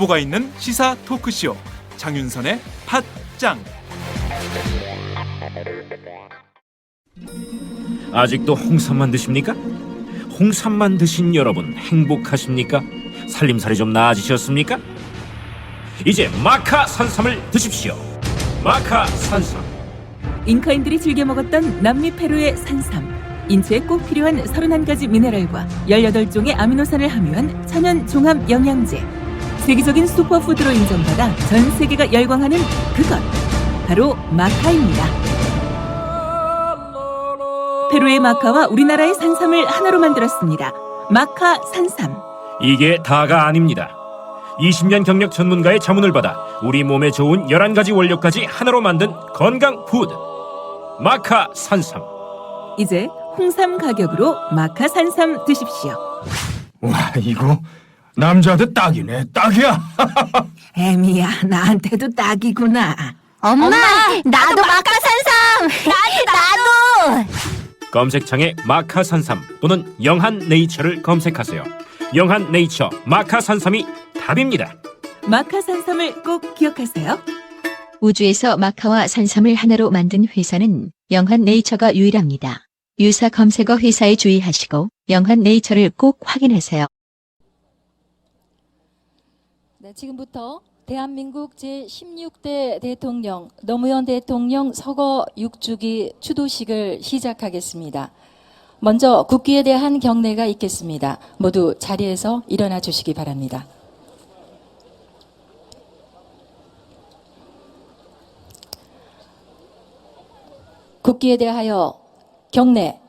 정보가 있는 시사 토크쇼 장윤선의 팟짱. 아직도 홍삼만 드십니까? 홍삼만 드신 여러분 행복하십니까? 살림살이 좀 나아지셨습니까? 이제 마카 산삼을 드십시오. 마카 산삼. 잉카인들이 즐겨 먹었던 남미 페루의 산삼. 인체에 꼭 필요한 31가지 미네랄과 18종의 아미노산을 함유한 천연 종합 영양제. 세계적인 슈퍼푸드로 인정받아 전 세계가 열광하는 그것. 바로 마카입니다. 페루의 마카와 우리나라의 산삼을 하나로 만들었습니다. 마카 산삼. 이게 다가 아닙니다. 20년 경력 전문가의 자문을 받아 우리 몸에 좋은 11가지 원료까지 하나로 만든 건강 푸드. 마카 산삼. 이제 홍삼 가격으로 마카 산삼 드십시오. 와, 이거 남자한테 딱이네. 딱이야. 애미야, 나한테도 딱이구나. 엄마, 나도 마카산삼. 나도. 검색창에 마카 산삼 또는 영한 네이처를 검색하세요. 영한 네이처 마카 산삼이 답입니다. 마카 산삼을 꼭 기억하세요. 우주에서 마카와 산삼을 하나로 만든 회사는 영한 네이처가 유일합니다. 유사 검색어 회사에 주의하시고 영한 네이처를 꼭 확인하세요. 네, 지금부터 대한민국 제16대 대통령 노무현 대통령 서거 6주기 추도식을 시작하겠습니다. 먼저 국기에 대한 경례가 있겠습니다. 모두 자리에서 일어나 주시기 바랍니다. 국기에 대하여 경례.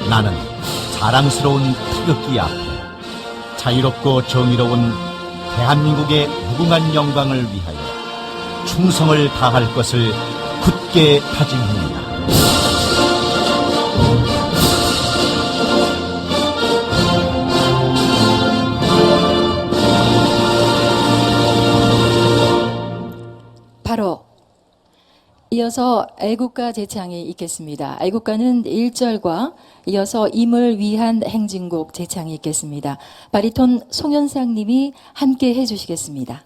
나는 자랑스러운 태극기 앞에 자유롭고 정의로운 대한민국의 무궁한 영광을 위하여 충성을 다할 것을 굳게 다짐합니다. 바로 이어서 애국가 제창이 있겠습니다. 애국가는 1절과 이어서 임을 위한 행진곡 제창이 있겠습니다. 바리톤 송현상 님이 함께 해주시겠습니다.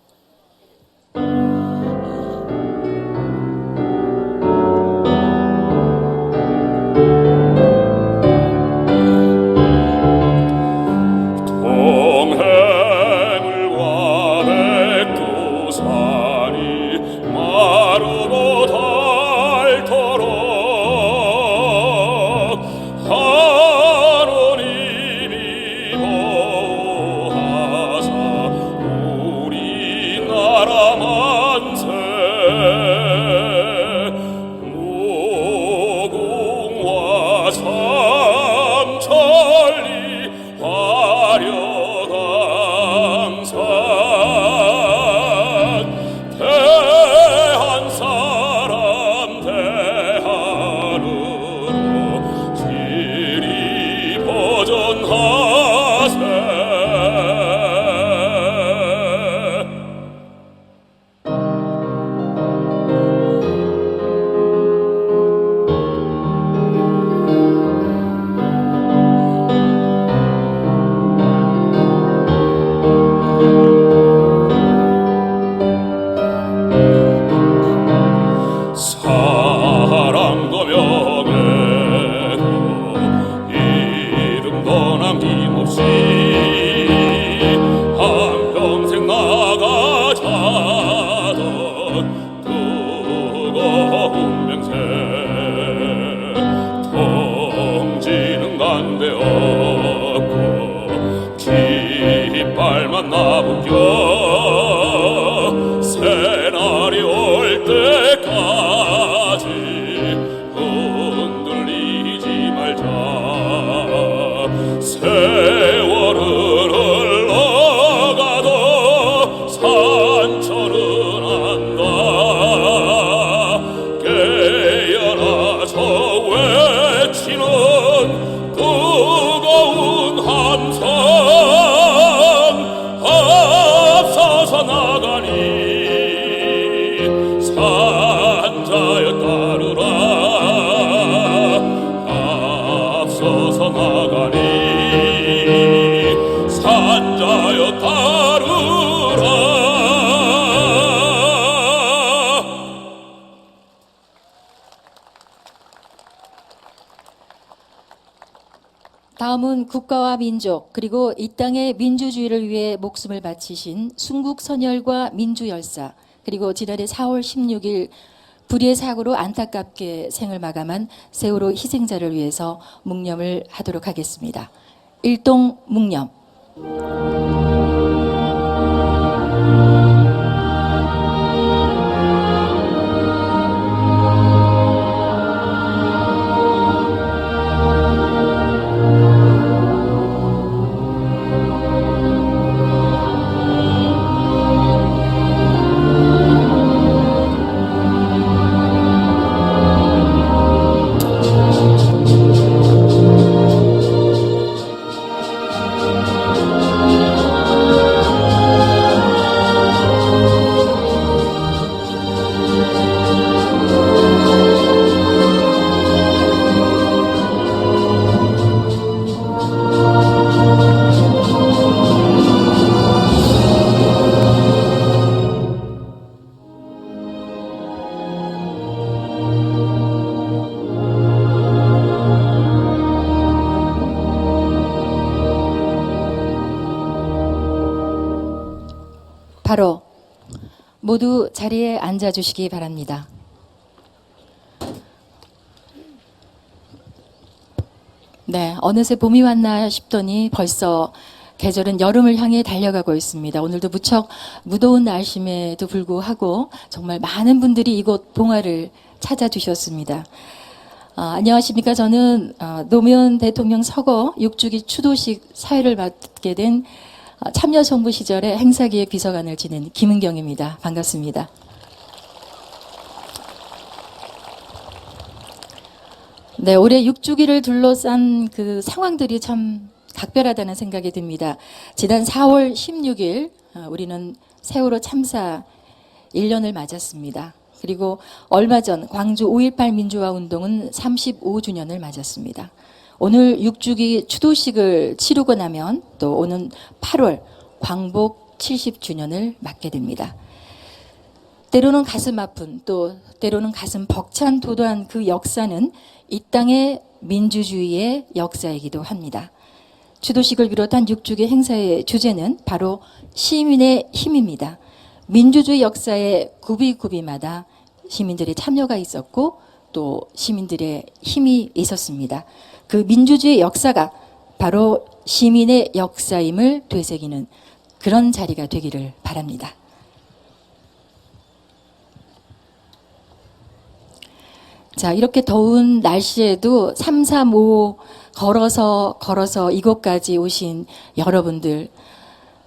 새날이 올 때까지 흔들리지 말자. 세월은 흘러가도 산천은 안가. 깨어나 저 외치는 뜨거운 함성 앞서서 나가니 산자여 따르라 앞서서 나가니 산자여 따르라. 다음은 국가와 민족 그리고 이 땅의 민주주의를 위해 목숨을 바치신 순국선열과 민주열사 그리고 지난해 4월 16일 불의의 사고로 안타깝게 생을 마감한 세월호 희생자를 위해서 묵념을 하도록 하겠습니다. 일동 묵념. 바로 모두 자리에 앉아주시기 바랍니다. 네, 어느새 봄이 왔나 싶더니 벌써 계절은 여름을 향해 달려가고 있습니다. 오늘도 무척 무더운 날씨에도 불구하고 정말 많은 분들이 이곳 봉화를 찾아주셨습니다. 안녕하십니까. 저는 노무현 대통령 서거 6주기 추도식 사회를 맡게 된 참여정부 시절에 행사기획 비서관을 지낸 김은경입니다. 반갑습니다. 네, 올해 6주기를 둘러싼 그 상황들이 참 각별하다는 생각이 듭니다. 지난 4월 16일 우리는 세월호 참사 1년을 맞았습니다. 그리고 얼마 전 광주 5.18 민주화 운동은 35주년을 맞았습니다. 오늘 6주기 추도식을 치르고 나면 또 오는 8월 광복 70주년을 맞게 됩니다. 때로는 가슴 아픈 또 때로는 가슴 벅찬 도도한 그 역사는 이 땅의 민주주의의 역사이기도 합니다. 추도식을 비롯한 6주기 행사의 주제는 바로 시민의 힘입니다. 민주주의 역사의 구비구비마다 시민들의 참여가 있었고 또 시민들의 힘이 있었습니다. 그 민주주의 역사가 바로 시민의 역사임을 되새기는 그런 자리가 되기를 바랍니다. 자, 이렇게 더운 날씨에도 335 걸어서 이곳까지 오신 여러분들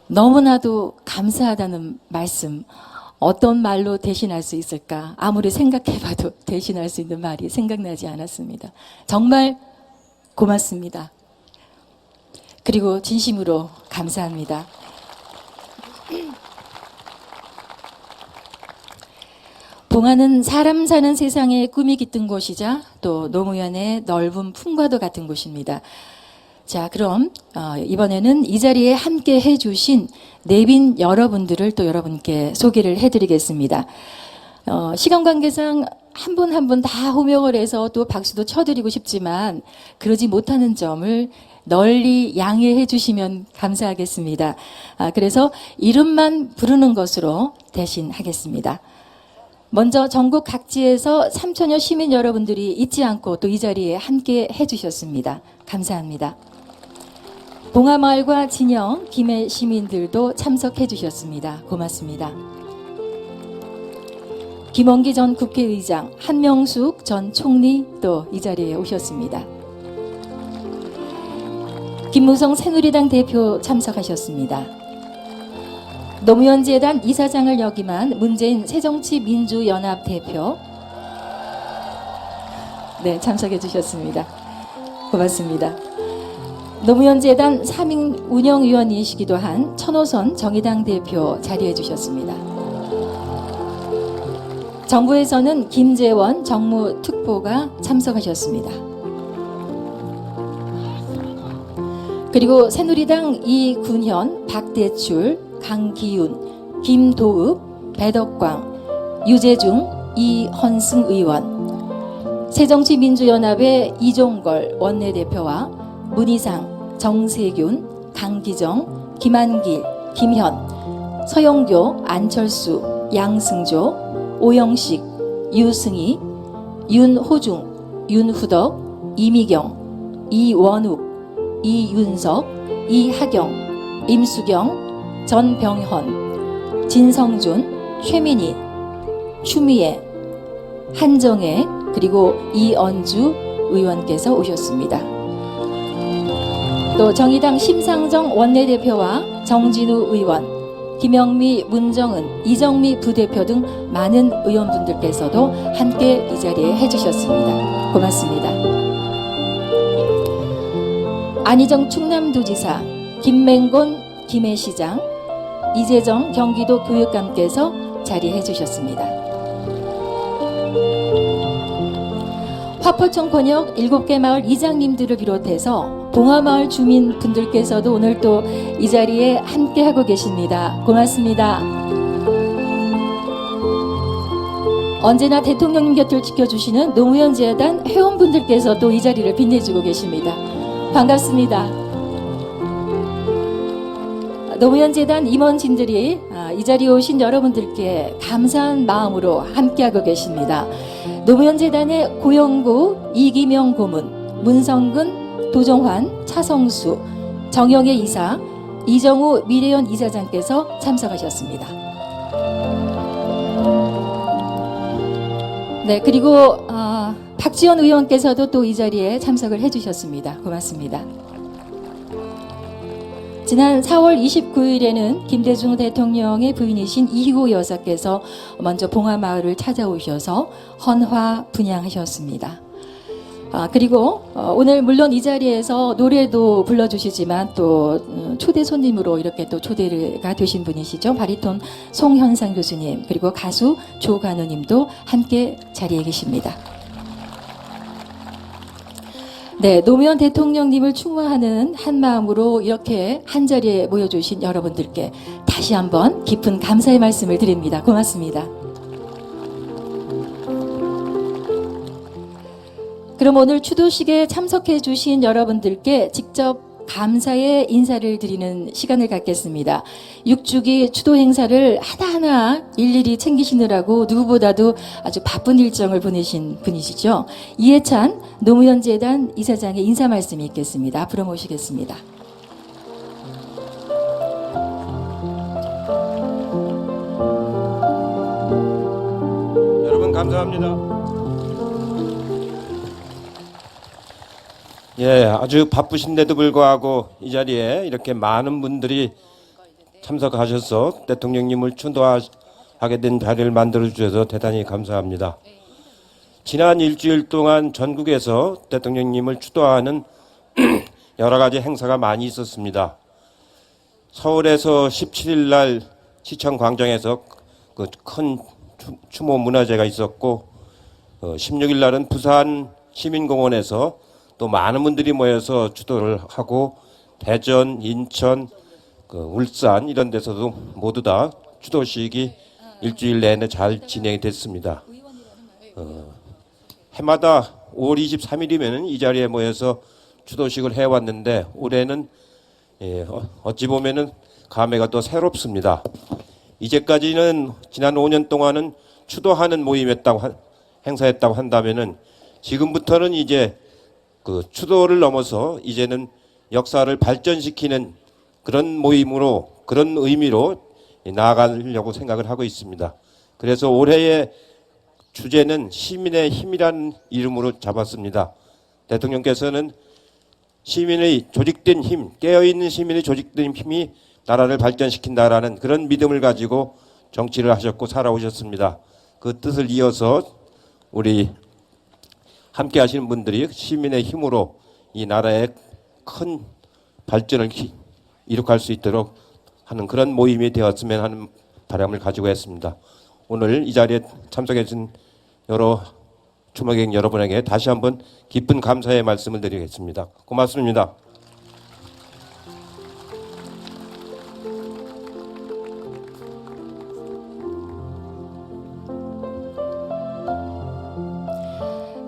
너무나도 감사하다는 말씀 어떤 말로 대신할 수 있을까? 아무리 생각해봐도 대신할 수 있는 말이 생각나지 않았습니다. 정말 고맙습니다. 그리고 진심으로 감사합니다. 봉화는 사람 사는 세상에 꿈이 깃든 곳이자 또 노무현의 넓은 품과도 같은 곳입니다. 자, 그럼 이번에는 이 자리에 함께 해주신 내빈 여러분들을 또 여러분께 소개를 해드리겠습니다. 시간 관계상 한 분 한 분 다 호명을 해서 또 박수도 쳐드리고 싶지만 그러지 못하는 점을 널리 양해해 주시면 감사하겠습니다. 그래서 이름만 부르는 것으로 대신 하겠습니다. 먼저 전국 각지에서 3천여 시민 여러분들이 잊지 않고 또 이 자리에 함께 해주셨습니다. 감사합니다. 봉화마을과 진영, 김해 시민들도 참석해 주셨습니다. 고맙습니다. 김원기 전 국회의장, 한명숙 전 총리 또 이 자리에 오셨습니다. 김무성 새누리당 대표 참석하셨습니다. 노무현 재단 이사장을 역임한 문재인 새정치민주연합 대표 참석해 주셨습니다. 고맙습니다. 노무현 재단 사민 운영위원이시기도 한 천호선 정의당 대표 자리해 주셨습니다. 정부에서는 김재원 정무특보가 참석하셨습니다. 그리고 새누리당 이군현, 박대출, 강기훈, 김도읍, 배덕광, 유재중, 이헌승 의원, 새정치민주연합의 이종걸 원내대표와 문희상, 정세균, 강기정, 김한길, 김현, 서영교, 안철수, 양승조, 오영식, 유승희, 윤호중, 윤후덕, 이미경, 이원욱, 이윤석, 이하경, 임수경, 전병헌, 진성준, 최민희, 추미애, 한정혜, 그리고 이언주 의원께서 오셨습니다. 또 정의당 심상정 원내대표와 정진우 의원, 김영미, 문정은, 이정미 부대표 등 많은 의원분들께서도 함께 이 자리에 해주셨습니다. 고맙습니다. 안희정 충남도지사, 김맹곤 김해시장, 이재정 경기도 교육감께서 자리해 주셨습니다. 화포천 권역 7개 마을 이장님들을 비롯해서 봉화마을 주민분들께서도 오늘 또 이 자리에 함께하고 계십니다. 고맙습니다. 언제나 대통령님 곁을 지켜주시는 노무현 재단 회원분들께서 또 이 자리를 빛내주고 계십니다. 반갑습니다. 노무현 재단 임원진들이 이 자리에 오신 여러분들께 감사한 마음으로 함께하고 계십니다. 노무현 재단의 고영구, 이기명 고문, 문성근, 도정환, 차성수, 정영애 이사, 이정우 미래연 이사장께서 참석하셨습니다. 네, 그리고 박지원 의원께서도 또 이 자리에 참석을 해주셨습니다. 고맙습니다. 지난 4월 29일에는 김대중 대통령의 부인이신 이희고 여사께서 먼저 봉화마을을 찾아오셔서 헌화 분향하셨습니다. 그리고 오늘 물론 이 자리에서 노래도 불러주시지만 또 초대 손님으로 이렇게 또 초대가 되신 분이시죠. 바리톤 송현상 교수님, 그리고 가수 조간호님도 함께 자리에 계십니다. 네, 노무현 대통령님을 충원하는 한 마음으로 이렇게 한 자리에 모여주신 여러분들께 다시 한번 깊은 감사의 말씀을 드립니다. 고맙습니다. 그럼 오늘 추도식에 참석해 주신 여러분들께 직접 감사의 인사를 드리는 시간을 갖겠습니다. 6주기 추도 행사를 하나하나 일일이 챙기시느라고 누구보다도 아주 바쁜 일정을 보내신 분이시죠. 이해찬 노무현 재단 이사장의 인사 말씀이 있겠습니다. 앞으로 모시겠습니다. 여러분 감사합니다. 예, 아주 바쁘신데도 불구하고 이 자리에 이렇게 많은 분들이 참석하셔서 대통령님을 추도하게 된 자리를 만들어 주셔서 대단히 감사합니다. 지난 일주일 동안 전국에서 대통령님을 추도하는 여러 가지 행사가 많이 있었습니다. 서울에서 17일 날 시청 광장에서 그 큰 추모 문화제가 있었고, 16일 날은 부산 시민공원에서 또 많은 분들이 모여서 추도를 하고, 대전, 인천, 울산 이런 데서도 모두 다 추도식이 일주일 내내 잘 진행이 됐습니다. 해마다 5월 23일이면 이 자리에 모여서 추도식을 해왔는데 올해는 어찌 보면은 감회가 또 새롭습니다. 이제까지는 지난 5년 동안은 추도하는 모임이었다고 행사했다고 한다면은 지금부터는 이제 그 추도를 넘어서 이제는 역사를 발전시키는 그런 모임으로, 그런 의미로 나아가려고 생각을 하고 있습니다. 그래서 올해의 주제는 시민의 힘이라는 이름으로 잡았습니다. 대통령께서는 시민의 조직된 힘, 깨어있는 시민의 조직된 힘이 나라를 발전시킨다라는 그런 믿음을 가지고 정치를 하셨고 살아오셨습니다. 그 뜻을 이어서 우리 함께 하시는 분들이 시민의 힘으로 이 나라의 큰 발전을 이룩할 수 있도록 하는 그런 모임이 되었으면 하는 바람을 가지고 했습니다. 오늘 이 자리에 참석해 주신 여러 추모객 여러분에게 다시 한번 깊은 감사의 말씀을 드리겠습니다. 고맙습니다.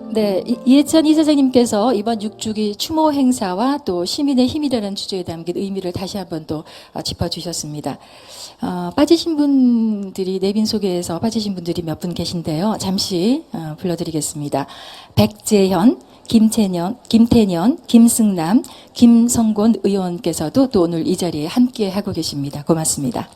네, 이해찬 이사장님께서 이번 6주기 추모 행사와 또 시민의 힘이라는 주제에 담긴 의미를 다시 한번 또 짚어주셨습니다. 빠지신 분들이 내빈 소개에서 빠지신 분들이 몇 분 계신데요. 잠시 불러드리겠습니다. 백재현, 김태년, 김승남, 김성곤 의원께서도 또 오늘 이 자리에 함께 하고 계십니다. 고맙습니다.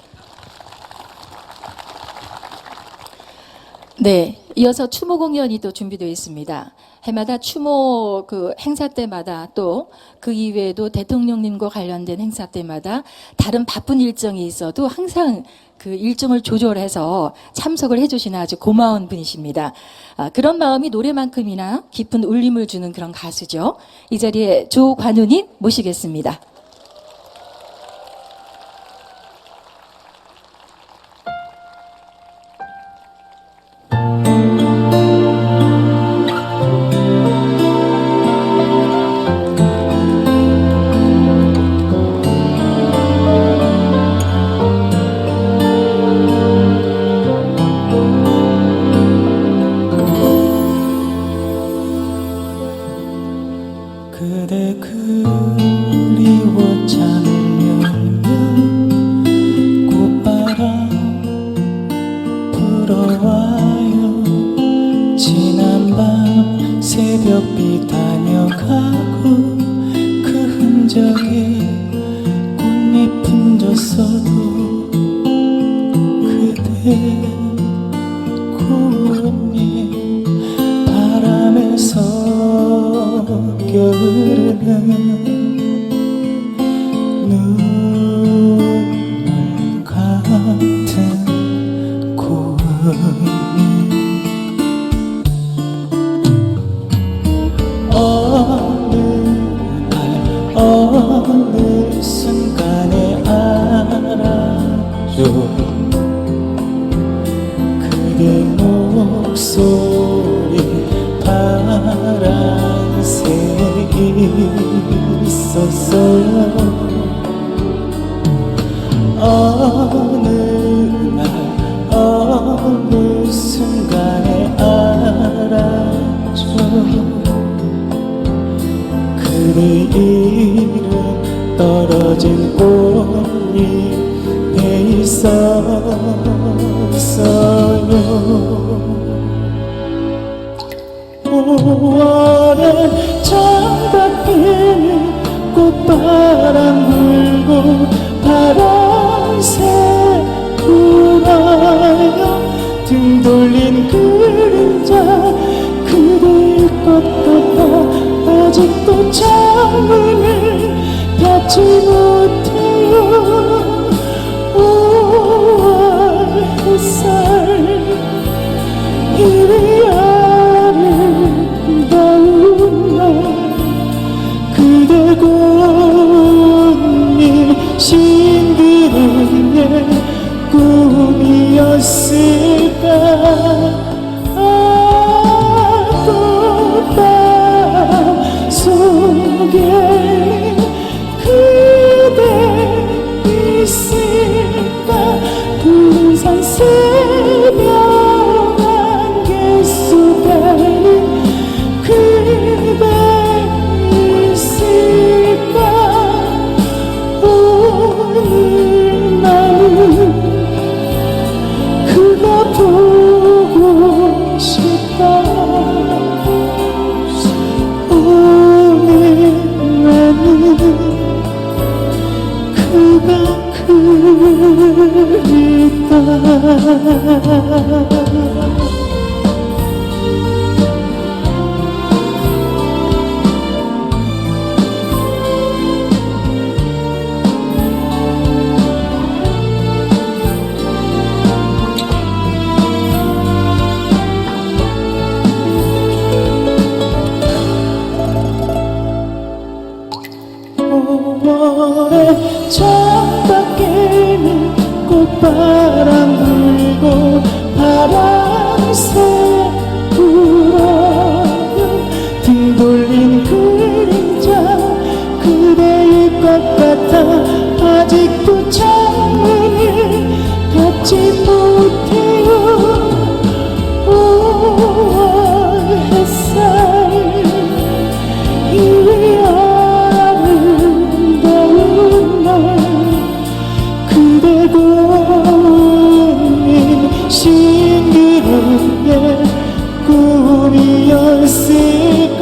네, 이어서 추모 공연이 또 준비되어 있습니다. 해마다 추모 그 행사 때마다 또 그 이외에도 대통령님과 관련된 행사 때마다 다른 바쁜 일정이 있어도 항상 그 일정을 조절해서 참석을 해주시는 아주 고마운 분이십니다. 그런 마음이 노래만큼이나 깊은 울림을 주는 그런 가수죠. 이 자리에 조관우님 모시겠습니다. 그대 그리워 잠을 꽃바람 불어와요. 지난 밤 새벽비 다녀가고 그 흔적에 꽃잎은 졌어도 그대 꽃잎 바람에 섞여흐르는 눈물 같은 꽃잎 어느 날 어느 순간에 알아줘 그대 목소리 파란색이 있었어요. 어느 날 어느 순간에 알아줘 그대 이름 떨어진 꽃잎에 있었어요. 5월에 창밖에는 꽃바람 불고 파란색 불어요. 등 돌린 그림자 그대일 것 같아 아직도 창문을 닫지 못해요. 5월 햇살 이리 아름다운 날 그대 꽃잎 신기는 내 꿈이었을까. 꽃밤 속에 그대 있을까. 부산 새벽 안개 속에 그대 있을까. 오늘 나는 그가 보고 싶다. 오늘 나는 그가 그립다. 5월에 창밖에는 꽃바람 불고 파랑새 불어요. 뒤돌린 그림자 그대의 것 같아 아직도 창문을 닫지 못해요. 5월 햇살 이 아름다운 날 그대 고운이 신기루의 꿈이었을까.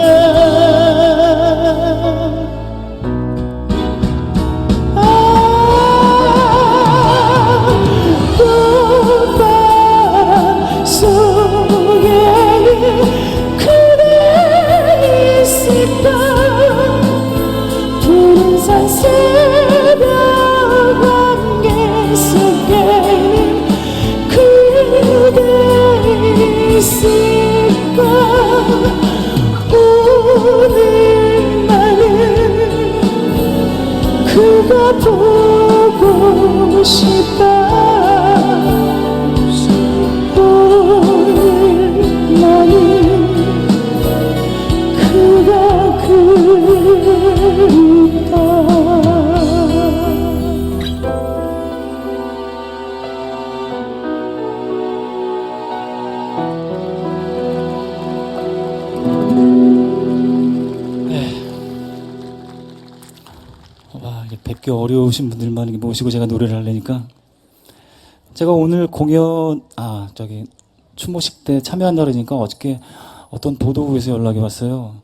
꽃바람 속에 그대 있을까. 푸른 산 새벽 안개 속에는 그대 있을까. 오늘 나는 그가 보고 싶다. 오늘 나는 그가 그립다. 와, 이게 뵙기 어려우신 분들만 이렇게 모시고 제가 노래를 하려니까 제가 오늘 공연 추모식 때 참여한다 그러니까 어저께 어떤 보도국에서 연락이 왔어요.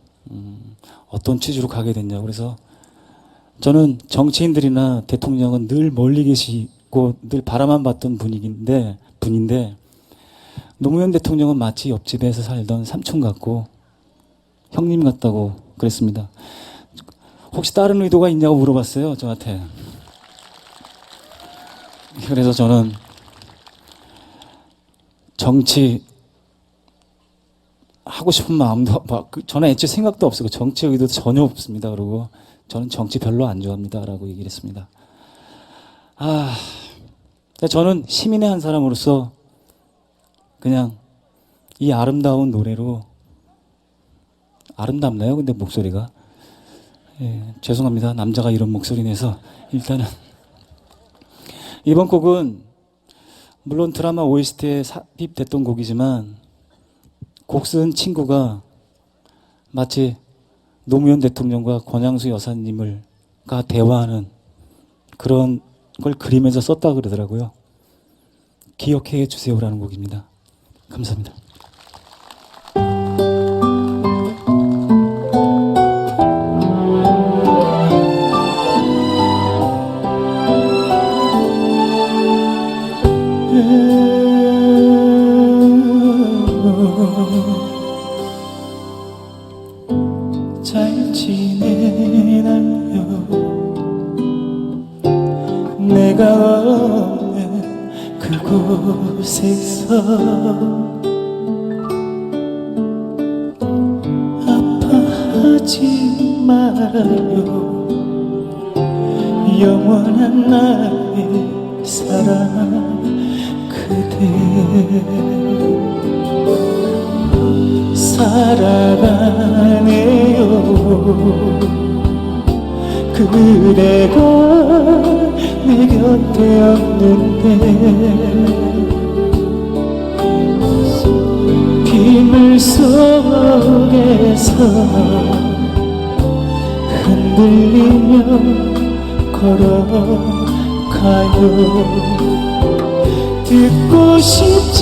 어떤 취지로 가게 됐냐고. 그래서 저는 정치인들이나 대통령은 늘 멀리 계시고 늘 바라만 봤던 분인데 노무현 대통령은 마치 옆집에서 살던 삼촌 같고 형님 같다고 그랬습니다. 혹시 다른 의도가 있냐고 물어봤어요, 저한테. 그래서 저는 정치 하고 싶은 마음도 저는 애초에 생각도 없었고 정치 의도도 전혀 없습니다. 그리고 저는 정치 별로 안 좋아합니다 라고 얘기를 했습니다. 저는 시민의 한 사람으로서 그냥 이 아름다운 노래로, 아름답나요? 근데 목소리가 죄송합니다. 남자가 이런 목소리 내서. 일단은 이번 곡은 물론 드라마 OST에 삽입됐던 곡이지만 곡 쓴 친구가 마치 노무현 대통령과 권양수 여사님을가 대화하는 그런 걸 그리면서 썼다 그러더라고요. 기억해 주세요라는 곡입니다. 감사합니다. 잘 지내나요? 내가 없는 그곳에서 아파하지 말아요. 영원한 나의 사랑 그대. 살아가네요. 그대가 내 곁에 없는데 빗물 속에서 흔들리며 걸어가요. 듣고 싶지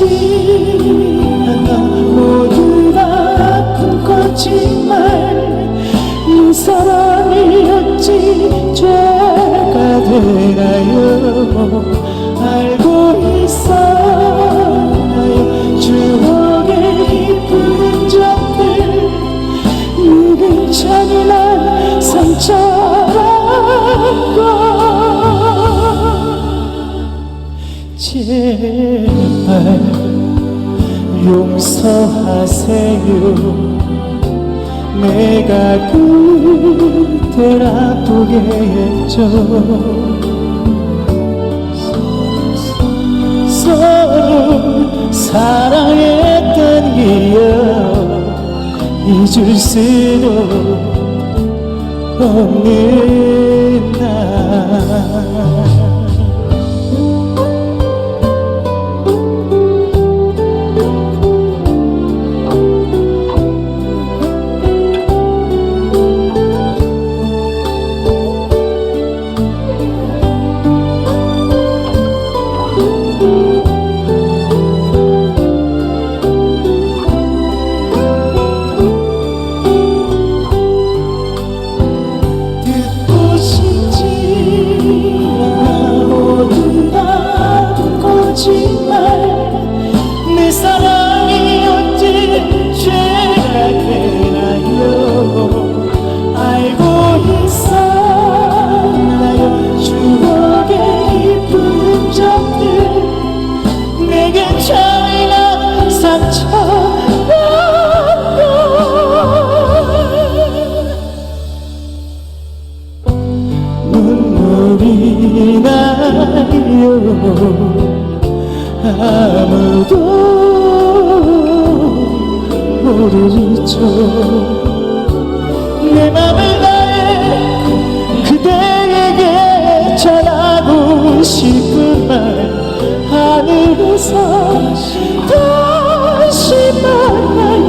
않아 모두 다 아픈 거짓말. 눈사람이었지 죄가 되나요? 알고 있어요. 추억의 기쁜 적들 묵은 잔인한 상처란 걸 제발 용서하세요. 내가 그대라도 오게 했죠. 서로 사랑했던 기억 잊을 수도 없는 날. 내 사랑이 어찌 죄가 되나요? 알고 있었나요? 추억의 깊은 흔적들 내게 차이나 상처였나. 눈물이 나요. 아무도 모르죠. 내 맘을 다해 그대에게 전하고 싶은 말 하늘에서 다시 만나요.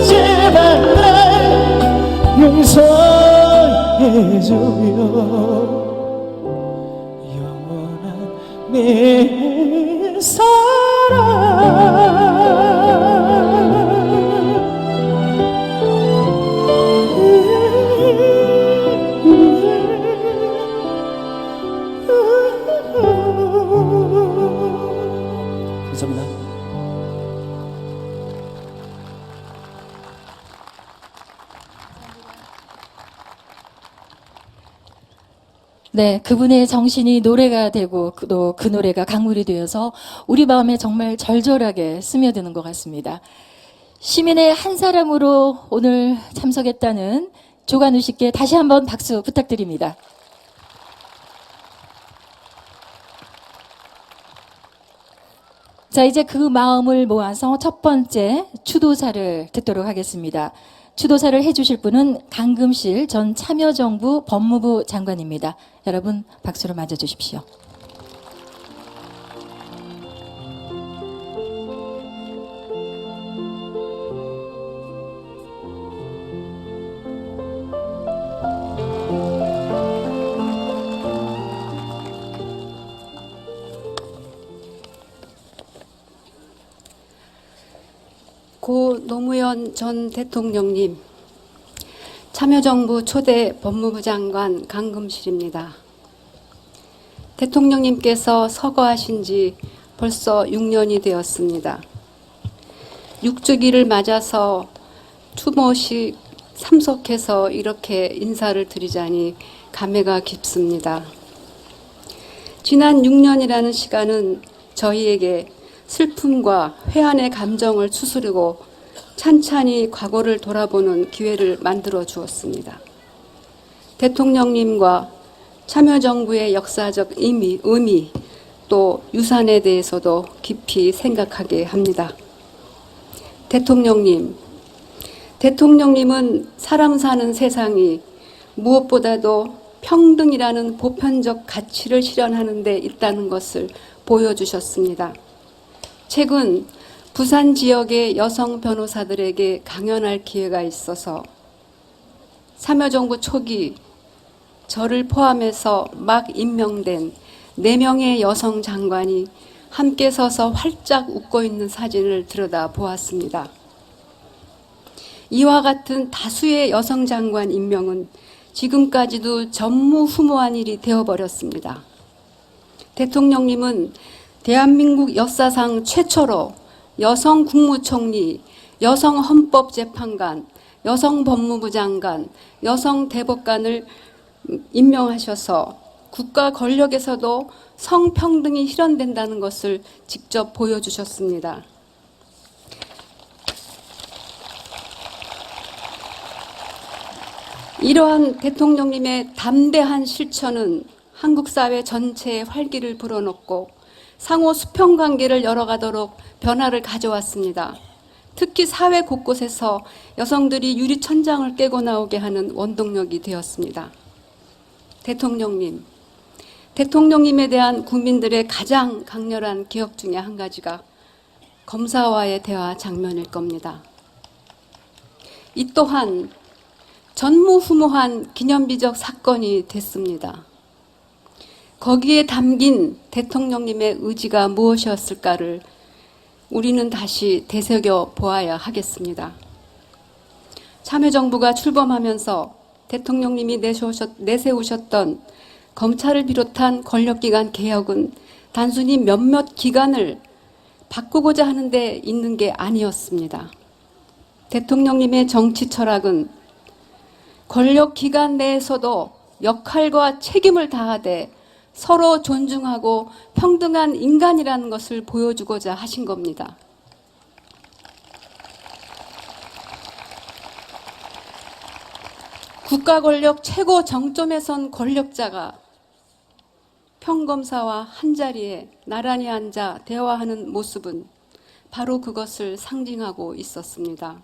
제발 날 용서해줘요. 내 사랑. 감사합니다. 네, 그분의 정신이 노래가 되고 또 그 노래가 강물이 되어서 우리 마음에 정말 절절하게 스며드는 것 같습니다. 시민의 한 사람으로 오늘 참석했다는 조관우 씨께 다시 한번 박수 부탁드립니다. 자, 이제 그 마음을 모아서 첫 번째 추도사를 듣도록 하겠습니다. 추도사를 해주실 분은 강금실 전 참여정부 법무부 장관입니다. 여러분 박수로 맞아주십시오. 고 노무현 전 대통령님, 참여정부 초대 법무부 장관 강금실입니다. 대통령님께서 서거하신 지 벌써 6년이 되었습니다. 6주기를 맞아서 추모식 참석해서 이렇게 인사를 드리자니 감회가 깊습니다. 지난 6년이라는 시간은 저희에게 슬픔과 회한의 감정을 추스르고 찬찬히 과거를 돌아보는 기회를 만들어 주었습니다. 대통령님과 참여정부의 역사적 의미 또 유산에 대해서도 깊이 생각하게 합니다. 대통령님은 사람 사는 세상이 무엇보다도 평등이라는 보편적 가치를 실현하는 데 있다는 것을 보여주셨습니다. 최근 부산 지역의 여성 변호사들에게 강연할 기회가 있어서 참여정부 초기 저를 포함해서 막 임명된 4명의 여성 장관이 함께 서서 활짝 웃고 있는 사진을 들여다보았습니다. 이와 같은 다수의 여성 장관 임명은 지금까지도 전무후무한 일이 되어버렸습니다. 대통령님은 대한민국 역사상 최초로 여성 국무총리, 여성 헌법재판관, 여성 법무부 장관, 여성 대법관을 임명하셔서 국가 권력에서도 성평등이 실현된다는 것을 직접 보여주셨습니다. 이러한 대통령님의 담대한 실천은 한국 사회 전체에 활기를 불어넣고 상호 수평 관계를 열어가도록 변화를 가져왔습니다. 특히 사회 곳곳에서 여성들이 유리천장을 깨고 나오게 하는 원동력이 되었습니다. 대통령님에 대한 국민들의 가장 강렬한 기억 중에 한 가지가 검사와의 대화 장면일 겁니다. 이 또한 전무후무한 기념비적 사건이 됐습니다. 거기에 담긴 대통령님의 의지가 무엇이었을까를 우리는 다시 되새겨 보아야 하겠습니다. 참여정부가 출범하면서 대통령님이 내세우셨던 검찰을 비롯한 권력기관 개혁은 단순히 몇몇 기관을 바꾸고자 하는 데 있는 게 아니었습니다. 대통령님의 정치 철학은 권력기관 내에서도 역할과 책임을 다하되 서로 존중하고 평등한 인간이라는 것을 보여주고자 하신 겁니다. 국가 권력 최고 정점에 선 권력자가 평검사와 한자리에 나란히 앉아 대화하는 모습은 바로 그것을 상징하고 있었습니다.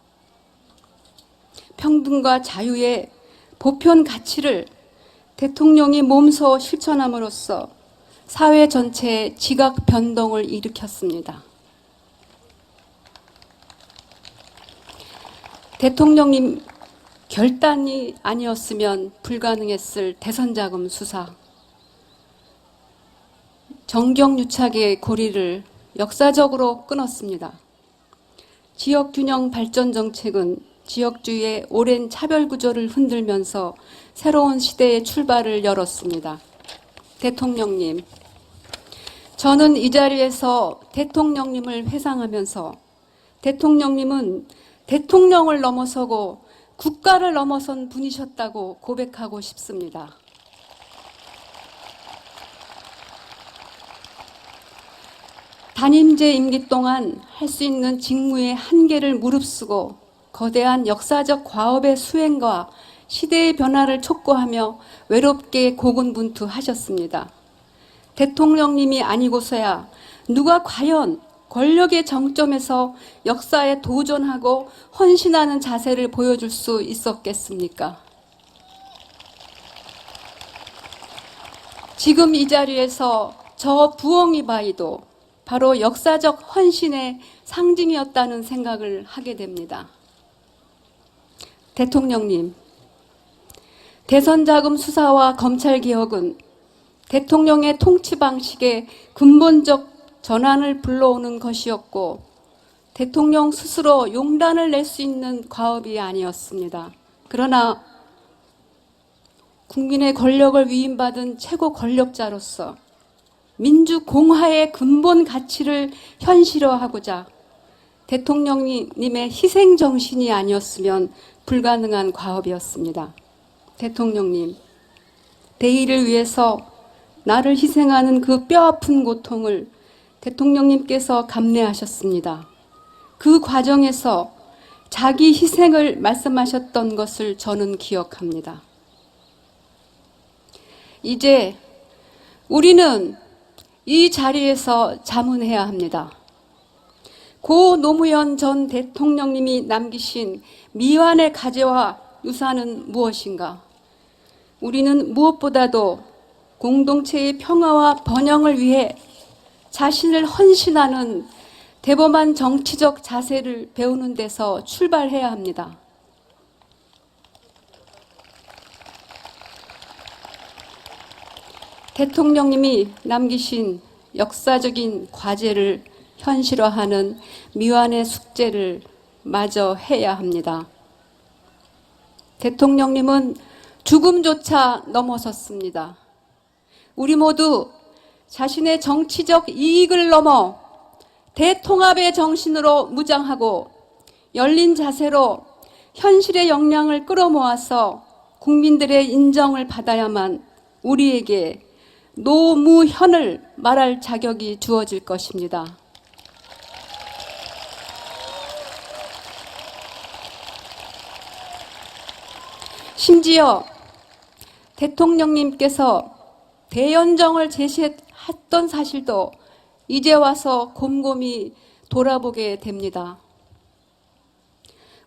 평등과 자유의 보편 가치를 대통령이 몸소 실천함으로써 사회 전체에 지각 변동을 일으켰습니다. 대통령님 결단이 아니었으면 불가능했을 대선자금 수사, 정경유착의 고리를 역사적으로 끊었습니다. 지역균형 발전 정책은 지역주의의 오랜 차별구조를 흔들면서 새로운 시대의 출발을 열었습니다. 대통령님, 저는 이 자리에서 대통령님을 회상하면서 대통령님은 대통령을 넘어서고 국가를 넘어선 분이셨다고 고백하고 싶습니다. 단임제 임기 동안 할 수 있는 직무의 한계를 무릅쓰고 거대한 역사적 과업의 수행과 시대의 변화를 촉구하며 외롭게 고군분투하셨습니다. 대통령님이 아니고서야 누가 과연 권력의 정점에서 역사에 도전하고 헌신하는 자세를 보여줄 수 있었겠습니까? 지금 이 자리에서 저 부엉이 바위도 바로 역사적 헌신의 상징이었다는 생각을 하게 됩니다. 대통령님, 대선자금 수사와 검찰개혁은 대통령의 통치 방식의 근본적 전환을 불러오는 것이었고 대통령 스스로 용단을 낼 수 있는 과업이 아니었습니다. 그러나 국민의 권력을 위임받은 최고 권력자로서 민주공화의 근본 가치를 현실화하고자 대통령님의 희생정신이 아니었으면 불가능한 과업이었습니다. 대통령님, 대의를 위해서 나를 희생하는 그 뼈아픈 고통을 대통령님께서 감내하셨습니다. 그 과정에서 자기 희생을 말씀하셨던 것을 저는 기억합니다. 이제 우리는 이 자리에서 자문해야 합니다. 고 노무현 전 대통령님이 남기신 미완의 가제와 유산은 무엇인가? 우리는 무엇보다도 공동체의 평화와 번영을 위해 자신을 헌신하는 대범한 정치적 자세를 배우는 데서 출발해야 합니다. 대통령님이 남기신 역사적인 과제를 현실화하는 미완의 숙제를 마저 해야 합니다. 대통령님은 죽음조차 넘어섰습니다. 우리 모두 자신의 정치적 이익을 넘어 대통합의 정신으로 무장하고 열린 자세로 현실의 역량을 끌어모아서 국민들의 인정을 받아야만 우리에게 노무현을 말할 자격이 주어질 것입니다. 심지어 대통령님께서 대연정을 제시했던 사실도 이제 와서 곰곰이 돌아보게 됩니다.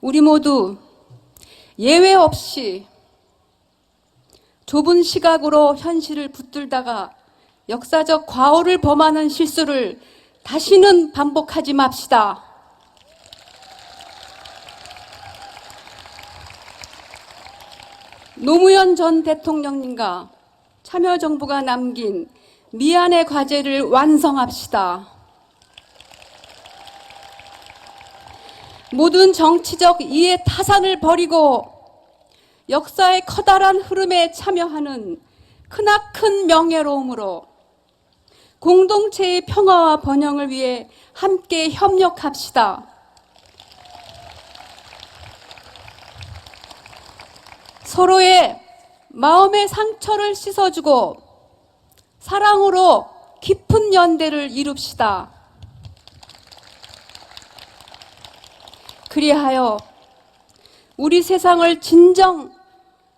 우리 모두 예외 없이 좁은 시각으로 현실을 붙들다가 역사적 과오를 범하는 실수를 다시는 반복하지 맙시다. 노무현 전 대통령님과 참여정부가 남긴 미안의 과제를 완성합시다. 모든 정치적 이해 타산을 버리고 역사의 커다란 흐름에 참여하는 크나큰 명예로움으로 공동체의 평화와 번영을 위해 함께 협력합시다. 서로의 마음의 상처를 씻어주고 사랑으로 깊은 연대를 이룹시다. 그리하여 우리 세상을 진정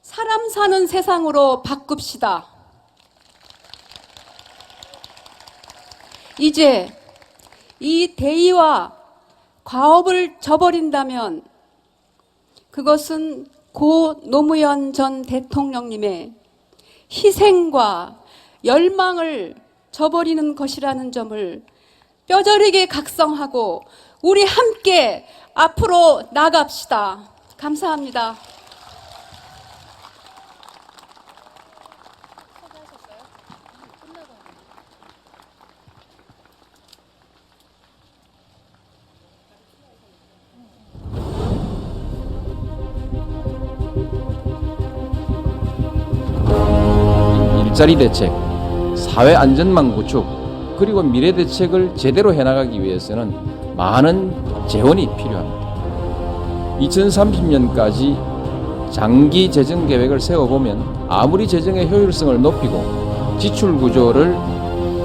사람 사는 세상으로 바꿉시다. 이제 이 대의와 과업을 저버린다면 그것은 고 노무현 전 대통령님의 희생과 열망을 저버리는 것이라는 점을 뼈저리게 각성하고 우리 함께 앞으로 나갑시다. 감사합니다. 일자리 대책, 사회 안전망 구축, 그리고 미래 대책을 제대로 해나가기 위해서는 많은 재원이 필요합니다. 2030년까지 장기 재정 계획을 세워보면 아무리 재정의 효율성을 높이고 지출 구조를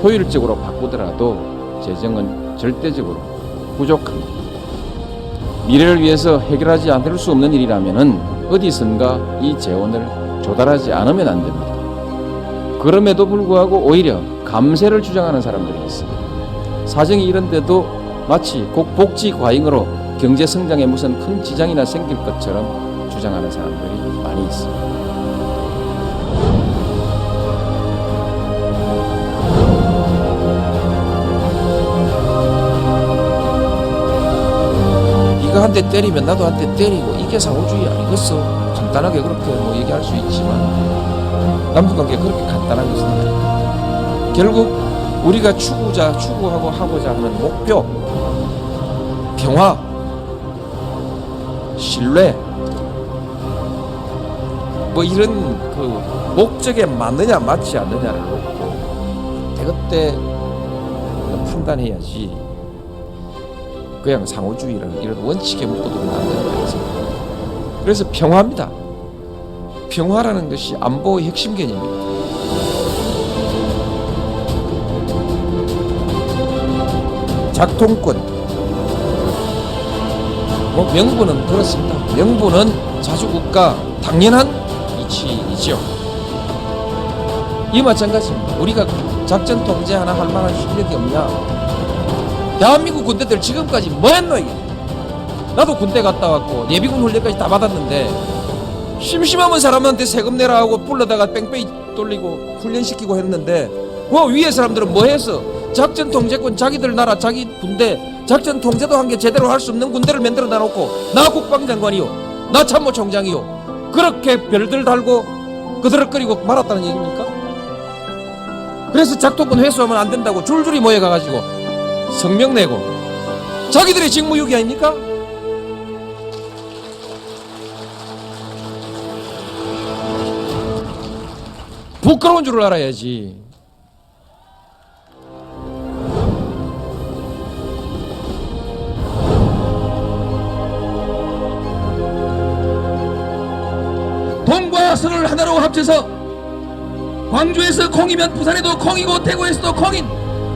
효율적으로 바꾸더라도 재정은 절대적으로 부족합니다. 미래를 위해서 해결하지 않을 수 없는 일이라면 어디선가 이 재원을 조달하지 않으면 안 됩니다. 그럼에도 불구하고 오히려 감세를 주장하는 사람들이 있습니다. 사정이 이런데도 마치 복지 과잉으로 경제 성장에 무슨 큰 지장이나 생길 것처럼 주장하는 사람들이 많이 있습니다. 네가 한 대 때리면 나도 한 대 때리고 이게 상호주의 아니겠어? 간단하게 그렇게 뭐 얘기할 수 있지만 남북관계 그렇게 간단하게 생각합니다. 결국 우리가 추구하고 하고자 하는 목표, 평화, 신뢰, 뭐 이런 그 목적에 맞느냐 맞지 않느냐를 놓고 대그때 판단해야지 그냥 상호주의라는 이런 원칙에 묶어두면 안 된다 해서 그래서 평화입니다. 평화라는 것이 안보의 핵심 개념입니다. 작동권, 뭐 명분은 그렇습니다. 명분은 자주국가 당연한 이치이죠. 이 마찬가지입니다. 우리가 작전 통제 하나 할 만한 실력이 없냐? 대한민국 군대들 지금까지 뭐 했노 이게? 나도 군대 갔다 왔고 예비군 훈련까지 다 받았는데 심심하면 사람한테 세금 내라 하고 불러다가 뺑뺑이 돌리고 훈련시키고 했는데 뭐 위에 사람들은 뭐 했어? 작전 통제권 자기들 나라 자기 군대 작전 통제도 한 게 제대로 할 수 없는 군대를 만들어 놔놓고 나 국방장관이요 나 참모총장이요 그렇게 별들 달고 그드럭거리고 말았다는 얘기입니까? 그래서 작동권 회수하면 안 된다고 줄줄이 모여가가지고 성명 내고 자기들의 직무유기 아닙니까? 부끄러운 줄을 알아야지. 동과 서를 하나로 합쳐서 광주에서 콩이면 부산에도 콩이고 대구에서도 콩인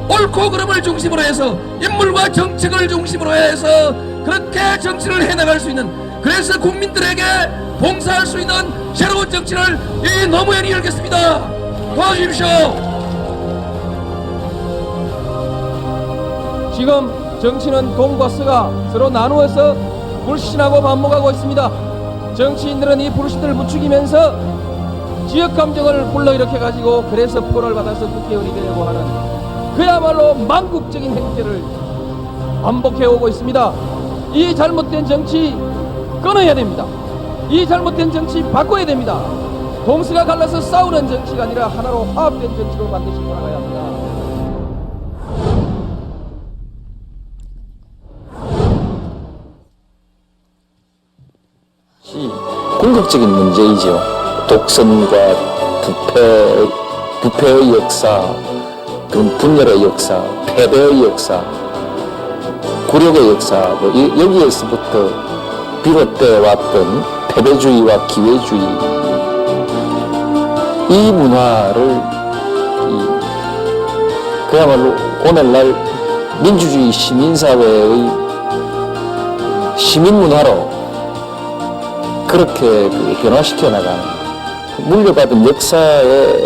옳고 그름을 중심으로 해서 인물과 정책을 중심으로 해서 그렇게 정치를 해나갈 수 있는 그래서 국민들에게 봉사할 수 있는 새로운 정치를 이 노무현이 열겠습니다. 도와주십시오. 지금 정치는 동과 서가 서로 나누어서 불신하고 반목하고 있습니다. 정치인들은 이 불신을 부추기면서 지역 감정을 불러일으켜 가지고 그래서 표를 받아서 국회의원이 되려고 하는 그야말로 망국적인 행태를 반복해오고 있습니다. 이 잘못된 정치 끊어야 됩니다. 이 잘못된 정치 바꿔야 됩니다. 동서가 갈라서 싸우는 정치가 아니라 하나로 화합된 정치로 만드시고 나가야 합니다. 궁극적인 문제이죠. 독선과 부패의 역사, 분열의 역사, 패배의 역사, 굴욕의 역사, 여기에서부터 비롯되어 왔던 패배주의와 기회주의, 이 문화를 그야말로 오늘날 민주주의 시민사회의 시민문화로 그렇게 변화시켜 나가는, 물려받은 역사의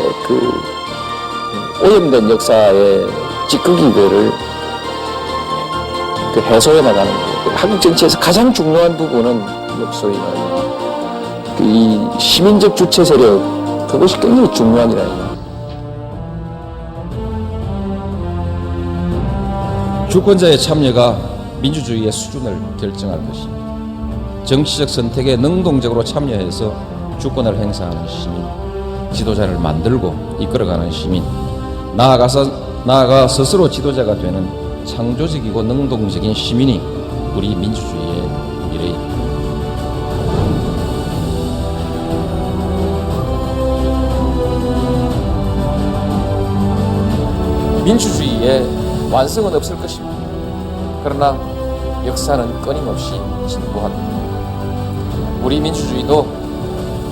오염된 역사의 찌꺼기들을 해소해 나가는 거예요. 한국 정치에서 가장 중요한 부분은 소위 말하는 이 시민적 주체 세력, 그것이 굉장히 중요하니라요. 주권자의 참여가 민주주의의 수준을 결정할 것입니다. 정치적 선택에 능동적으로 참여해서 주권을 행사하는 시민, 지도자를 만들고 이끌어가는 시민, 나아가 스스로 지도자가 되는 창조적이고 능동적인 시민이 우리 민주주의의 미래입니다. 민주주의의 완성은 없을 것입니다. 그러나 역사는 끊임없이 진보합니다. 우리 민주주의도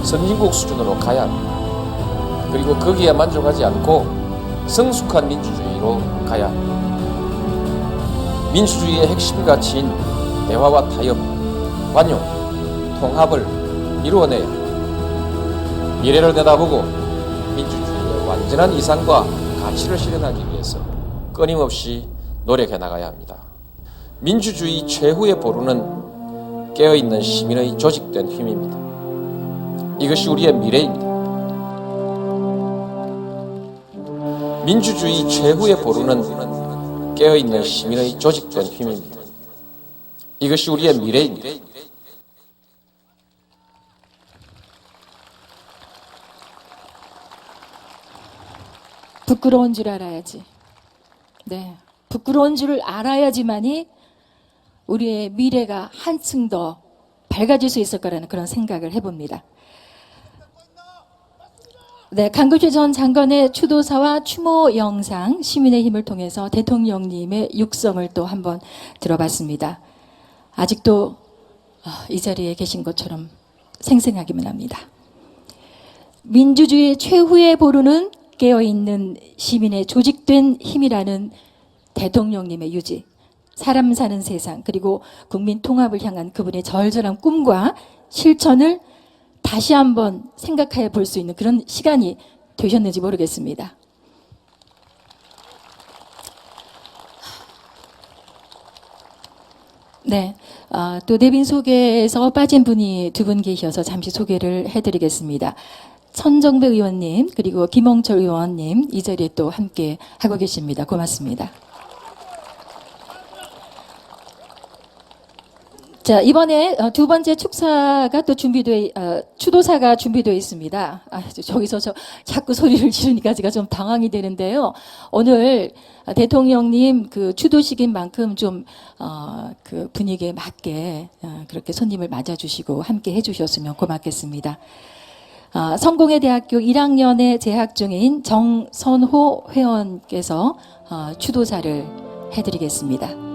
선진국 수준으로 가야 합니다. 그리고 거기에 만족하지 않고 성숙한 민주주의로 가야 합니다. 민주주의의 핵심 가치인 대화와 타협, 관용, 통합을 이루어내야 합니다. 미래를 내다보고 민주주의의 완전한 이상과 가치를 실현하기 위해서 끊임없이 노력해 나가야 합니다. 민주주의 최후의 보루는 깨어있는 시민의 조직된 힘입니다. 이것이 우리의 미래입니다. 민주주의 최후의 보루는 깨어있는 시민의 조직된 힘입니다. 이것이 우리의 미래입니다. 부끄러운 줄 알아야지. 네, 부끄러운 줄 알아야지만이 우리의 미래가 한층 더 밝아질 수 있을 거라는 그런 생각을 해봅니다. 네, 강구실 전 장관의 추도사와 추모 영상 시민의 힘을 통해서 대통령님의 육성을 또 한번 들어봤습니다. 아직도 이 자리에 계신 것처럼 생생하기만 합니다. 민주주의 최후의 보루는 깨어있는 시민의 조직된 힘이라는 대통령님의 유지, 사람 사는 세상, 그리고 국민 통합을 향한 그분의 절절한 꿈과 실천을 다시 한번 생각해 볼 수 있는 그런 시간이 되셨는지 모르겠습니다. 네, 또 내빈 소개에서 빠진 분이 두 분 계셔서 잠시 소개를 해드리겠습니다. 천정배 의원님 그리고 김홍철 의원님 이 자리에 또 함께 하고 계십니다. 고맙습니다. 자, 이번에 두 번째 축사가 또 추도사가 준비되어 있습니다. 저기서 자꾸 소리를 지르니까 제가 좀 당황이 되는데요. 오늘 대통령님 그 추도식인 만큼 좀 그 분위기에 맞게 그렇게 손님을 맞아주시고 함께 해주셨으면 고맙겠습니다. 성공회 대학교 1학년에 재학 중인 정선호 회원께서 추도사를 해드리겠습니다.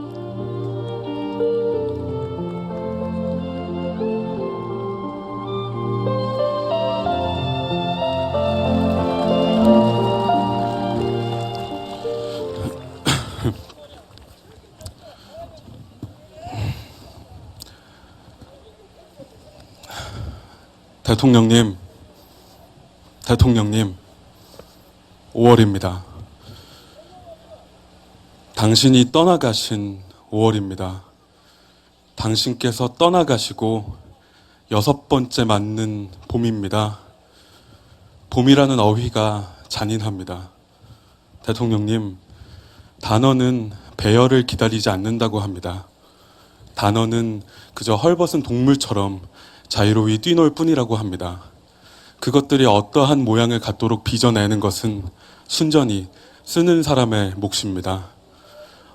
대통령님, 5월입니다. 당신이 떠나가신 5월입니다. 당신께서 떠나가시고 6번째 맞는 봄입니다. 봄이라는 어휘가 잔인합니다. 대통령님, 단어는 배열을 기다리지 않는다고 합니다. 단어는 그저 헐벗은 동물처럼 자유로이 뛰놀 뿐이라고 합니다. 그것들이 어떠한 모양을 갖도록 빚어내는 것은 순전히 쓰는 사람의 몫입니다.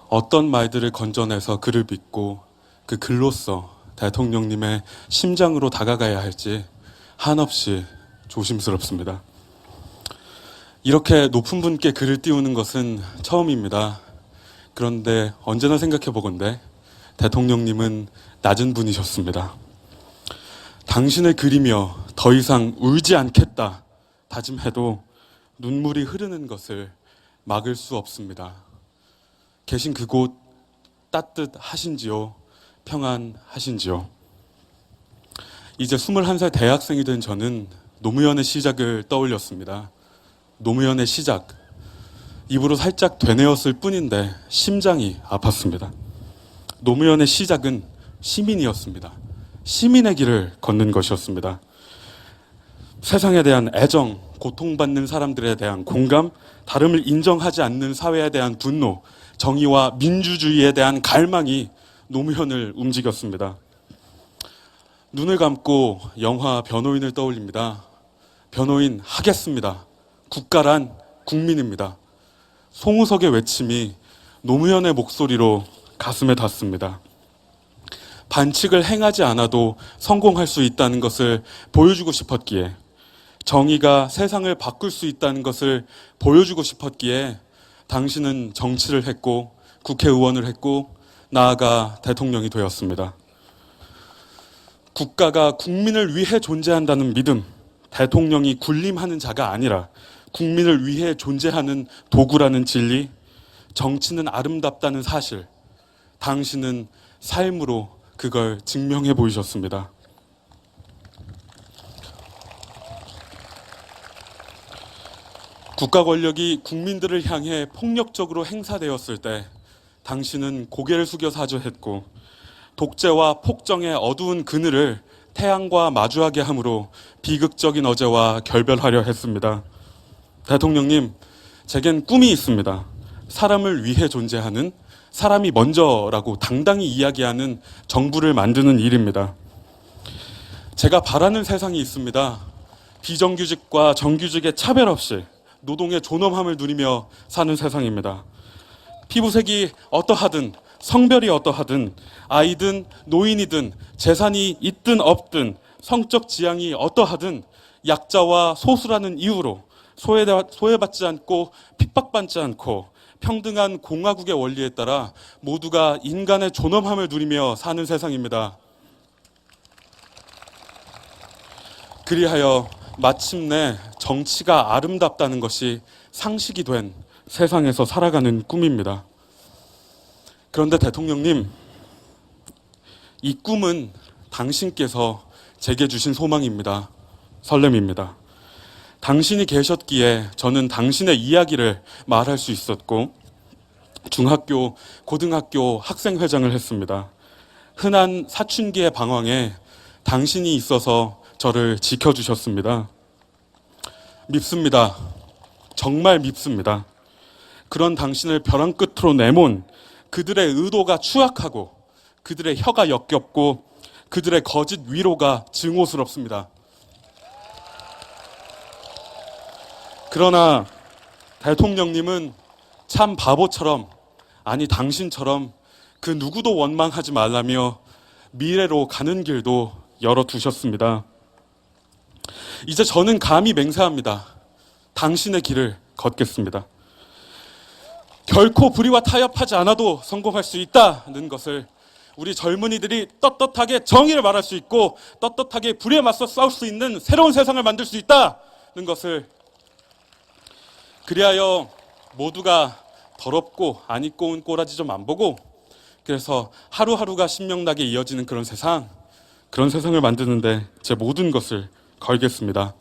어떤 말들을 건져내서 글을 빚고 그 글로써 대통령님의 심장으로 다가가야 할지 한없이 조심스럽습니다. 이렇게 높은 분께 글을 띄우는 것은 처음입니다. 그런데 언제나 생각해 보건대 대통령님은 낮은 분이셨습니다. 당신을 그리며 더 이상 울지 않겠다 다짐해도 눈물이 흐르는 것을 막을 수 없습니다. 계신 그곳 따뜻하신지요? 평안하신지요? 이제 21살 대학생이 된 저는 노무현의 시작을 떠올렸습니다. 노무현의 시작. 입으로 살짝 되뇌었을 뿐인데 심장이 아팠습니다. 노무현의 시작은 시민이었습니다. 시민의 길을 걷는 것이었습니다. 세상에 대한 애정, 고통받는 사람들에 대한 공감, 다름을 인정하지 않는 사회에 대한 분노, 정의와 민주주의에 대한 갈망이 노무현을 움직였습니다. 눈을 감고 영화 변호인을 떠올립니다. 변호인 하겠습니다. 국가란 국민입니다. 송우석의 외침이 노무현의 목소리로 가슴에 닿습니다. 반칙을 행하지 않아도 성공할 수 있다는 것을 보여주고 싶었기에, 정의가 세상을 바꿀 수 있다는 것을 보여주고 싶었기에 당신은 정치를 했고 국회의원을 했고 나아가 대통령이 되었습니다. 국가가 국민을 위해 존재한다는 믿음, 대통령이 군림하는 자가 아니라 국민을 위해 존재하는 도구라는 진리, 정치는 아름답다는 사실, 당신은 삶으로 그걸 증명해 보이셨습니다. 국가 권력이 국민들을 향해 폭력적으로 행사되었을 때 당신은 고개를 숙여 사죄했고 독재와 폭정의 어두운 그늘을 태양과 마주하게 함으로 비극적인 어제와 결별하려 했습니다. 대통령님, 제겐 꿈이 있습니다. 사람을 위해 존재하는, 사람이 먼저라고 당당히 이야기하는 정부를 만드는 일입니다. 제가 바라는 세상이 있습니다. 비정규직과 정규직의 차별 없이 노동의 존엄함을 누리며 사는 세상입니다. 피부색이 어떠하든, 성별이 어떠하든, 아이든 노인이든 재산이 있든 없든, 성적 지향이 어떠하든 약자와 소수라는 이유로 소외받지 않고 핍박받지 않고 평등한 공화국의 원리에 따라 모두가 인간의 존엄함을 누리며 사는 세상입니다. 그리하여 마침내 정치가 아름답다는 것이 상식이 된 세상에서 살아가는 꿈입니다. 그런데 대통령님, 이 꿈은 당신께서 제게 주신 소망입니다. 설렘입니다. 당신이 계셨기에 저는 당신의 이야기를 말할 수 있었고 중학교, 고등학교 학생회장을 했습니다. 흔한 사춘기의 방황에 당신이 있어서 저를 지켜주셨습니다. 밉습니다. 정말 밉습니다. 그런 당신을 벼랑 끝으로 내몬 그들의 의도가 추악하고 그들의 혀가 역겹고 그들의 거짓 위로가 증오스럽습니다. 그러나 대통령님은 참 바보처럼, 아니 당신처럼 그 누구도 원망하지 말라며 미래로 가는 길도 열어두셨습니다. 이제 저는 감히 맹세합니다. 당신의 길을 걷겠습니다. 결코 불의와 타협하지 않아도 성공할 수 있다는 것을 우리 젊은이들이 떳떳하게 정의를 말할 수 있고 떳떳하게 불의에 맞서 싸울 수 있는 새로운 세상을 만들 수 있다는 것을, 그리하여 모두가 더럽고 안 입고 온 꼬라지 좀 안 보고 그래서 하루하루가 신명나게 이어지는 그런 세상을 만드는데 제 모든 것을 걸겠습니다.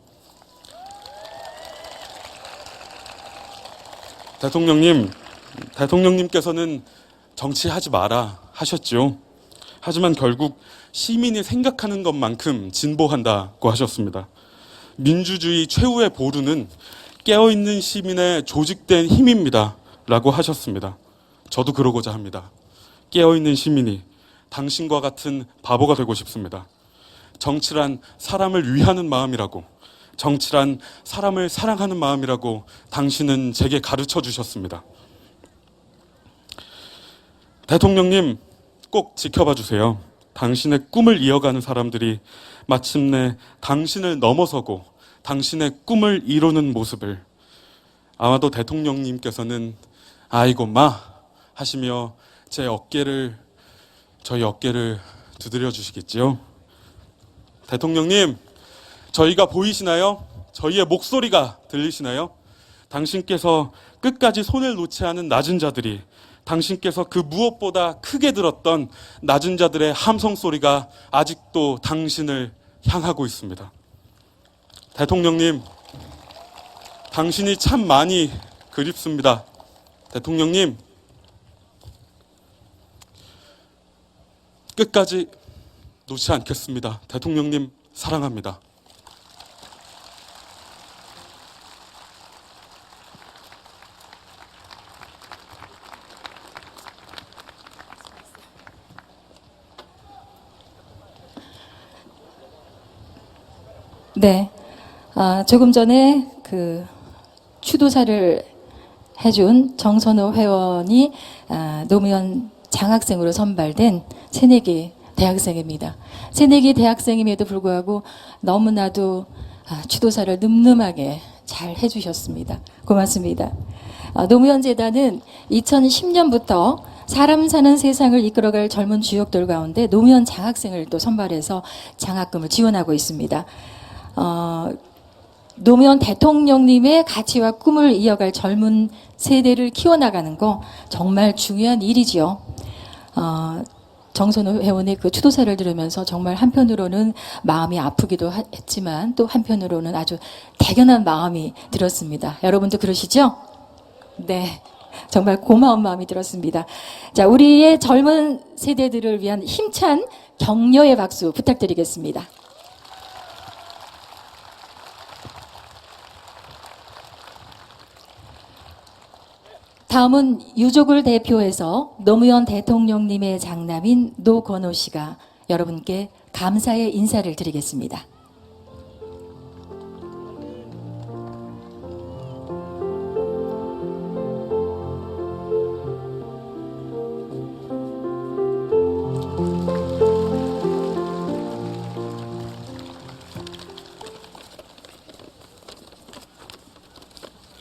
대통령님께서는 정치하지 마라 하셨죠. 하지만 결국 시민이 생각하는 것만큼 진보한다고 하셨습니다. 민주주의 최후의 보루는 깨어있는 시민의 조직된 힘입니다 라고 하셨습니다. 저도 그러고자 합니다. 깨어있는 시민이 당신과 같은 바보가 되고 싶습니다. 정치란 사람을 위하는 마음이라고, 정치란 사람을 사랑하는 마음이라고 당신은 제게 가르쳐 주셨습니다. 대통령님, 꼭 지켜봐 주세요. 당신의 꿈을 이어가는 사람들이 마침내 당신을 넘어서고 당신의 꿈을 이루는 모습을, 아마도 대통령님께서는 아이고 마 하시며 저희 어깨를 두드려 주시겠지요. 대통령님, 저희가 보이시나요? 저희의 목소리가 들리시나요? 당신께서 끝까지 손을 놓지 않은 낮은 자들이, 당신께서 그 무엇보다 크게 들었던 낮은 자들의 함성 소리가 아직도 당신을 향하고 있습니다. 대통령님, 당신이 참 많이 그립습니다. 대통령님, 끝까지 놓지 않겠습니다. 대통령님, 사랑합니다. 네, 조금 전에 그 추도사를 해준 정선호 회원이 노무현 장학생으로 선발된 새내기 대학생입니다. 새내기 대학생임에도 불구하고 너무나도 추도사를 늠름하게 잘 해주셨습니다. 고맙습니다. 노무현 재단은 2010년부터 사람 사는 세상을 이끌어갈 젊은 주역들 가운데 노무현 장학생을 또 선발해서 장학금을 지원하고 있습니다. 노무현 대통령님의 가치와 꿈을 이어갈 젊은 세대를 키워나가는 거 정말 중요한 일이지요. 정선호 회원의 그 추도사를 들으면서 정말 한편으로는 마음이 아프기도 했지만 또 한편으로는 아주 대견한 마음이 들었습니다. 여러분도 그러시죠? 네. 정말 고마운 마음이 들었습니다. 자, 우리의 젊은 세대들을 위한 힘찬 격려의 박수 부탁드리겠습니다. 다음은 유족을 대표해서 노무현 대통령님의 장남인 노건호 씨가 여러분께 감사의 인사를 드리겠습니다.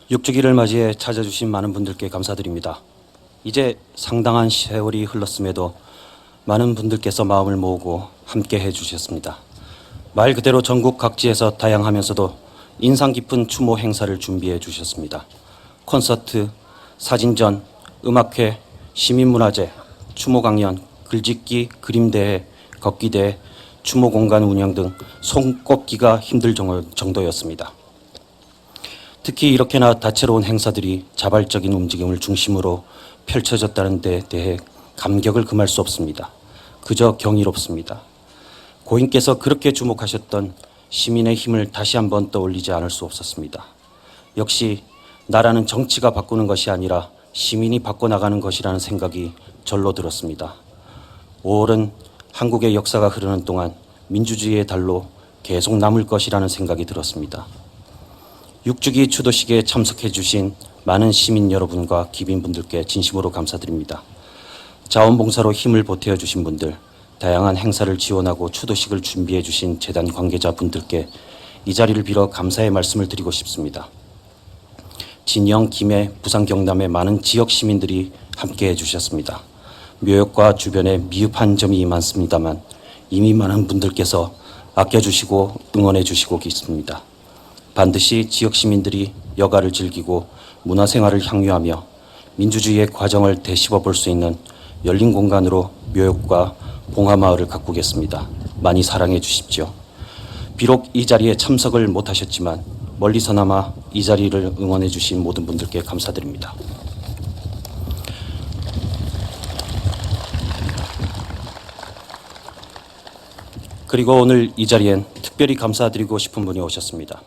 육주기를 맞이해 찾아주신 많은 분들께 감사드립니다. 이제 상당한 세월이 흘렀음에도 많은 분들께서 마음을 모으고 함께 해주셨습니다. 말 그대로 전국 각지에서 다양하면서도 인상 깊은 추모 행사를 준비해 주셨습니다. 콘서트, 사진전, 음악회, 시민문화제, 추모 강연, 글짓기, 그림대회, 걷기대회, 추모 공간 운영 등 손꼽기가 힘들 정도였습니다. 특히 이렇게나 다채로운 행사들이 자발적인 움직임을 중심으로 펼쳐졌다는 데 대해 감격을 금할 수 없습니다. 그저 경이롭습니다. 고인께서 그렇게 주목하셨던 시민의 힘을 다시 한번 떠올리지 않을 수 없었습니다. 역시 나라는 정치가 바꾸는 것이 아니라 시민이 바꿔나가는 것이라는 생각이 절로 들었습니다. 5월은 한국의 역사가 흐르는 동안 민주주의의 달로 계속 남을 것이라는 생각이 들었습니다. 6주기 추도식에 참석해 주신 많은 시민 여러분과 기빈분들께 진심으로 감사드립니다. 자원봉사로 힘을 보태어 주신 분들, 다양한 행사를 지원하고 추도식을 준비해 주신 재단 관계자분들께 이 자리를 빌어 감사의 말씀을 드리고 싶습니다. 진영, 김해, 부산, 경남의 많은 지역 시민들이 함께해 주셨습니다. 묘역과 주변에 미흡한 점이 많습니다만 이미 많은 분들께서 아껴주시고 응원해 주시고 있습니다. 반드시 지역 시민들이 여가를 즐기고 문화생활을 향유하며 민주주의의 과정을 되씹어 볼 수 있는 열린 공간으로 묘역과 봉하마을을 가꾸겠습니다. 많이 사랑해 주십시오. 비록 이 자리에 참석을 못하셨지만 멀리서나마 이 자리를 응원해 주신 모든 분들께 감사드립니다. 그리고 오늘 이 자리엔 특별히 감사드리고 싶은 분이 오셨습니다.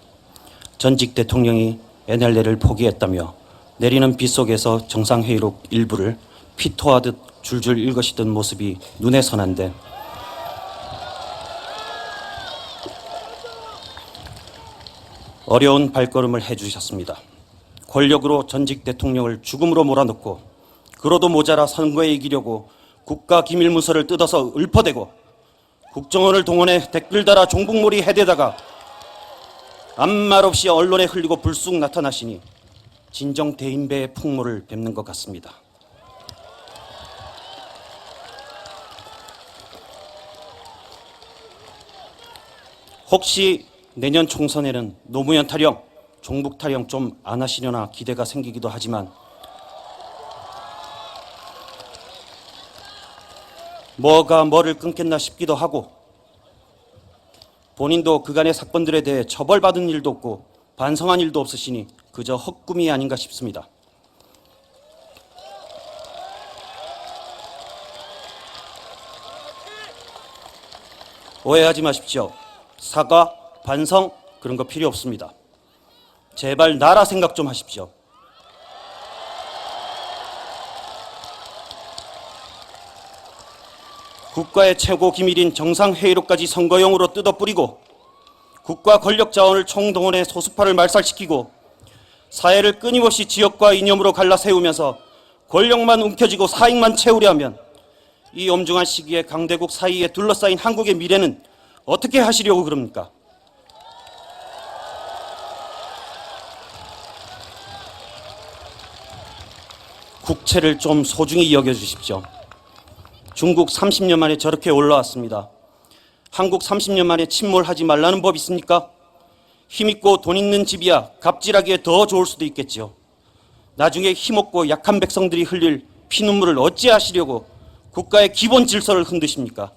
전직 대통령이 NLL을 포기했다며 내리는 비 속에서 정상회의록 일부를 피토하듯 줄줄 읽으시던 모습이 눈에 선한데 어려운 발걸음을 해주셨습니다. 권력으로 전직 대통령을 죽음으로 몰아넣고 그로도 모자라 선거에 이기려고 국가 기밀문서를 뜯어서 읊어대고 국정원을 동원해 댓글 달아 종북몰이 해대다가 아무 말 없이 언론에 흘리고 불쑥 나타나시니 진정 대인배의 풍모를 뵙는 것 같습니다. 혹시 내년 총선에는 노무현 타령, 종북 타령 좀 안 하시려나 기대가 생기기도 하지만 뭐가 뭐를 끊겠나 싶기도 하고 본인도 그간의 사건들에 대해 처벌받은 일도 없고 반성한 일도 없으시니 그저 헛꿈이 아닌가 싶습니다. 오해하지 마십시오. 사과, 반성 그런 거 필요 없습니다. 제발 나라 생각 좀 하십시오. 국가의 최고 기밀인 정상회의록까지 선거용으로 뜯어뿌리고 국가 권력 자원을 총동원해 소수파를 말살시키고 사회를 끊임없이 지역과 이념으로 갈라세우면서 권력만 움켜쥐고 사익만 채우려 하면 이 엄중한 시기에 강대국 사이에 둘러싸인 한국의 미래는 어떻게 하시려고 그럽니까? 국채를 좀 소중히 여겨주십시오. 중국 30년 만에 저렇게 올라왔습니다. 한국 30년 만에 침몰하지 말라는 법 있습니까? 힘있고 돈 있는 집이야 갑질하기에 더 좋을 수도 있겠죠. 나중에 힘없고 약한 백성들이 흘릴 피눈물을 어찌하시려고 국가의 기본 질서를 흔드십니까?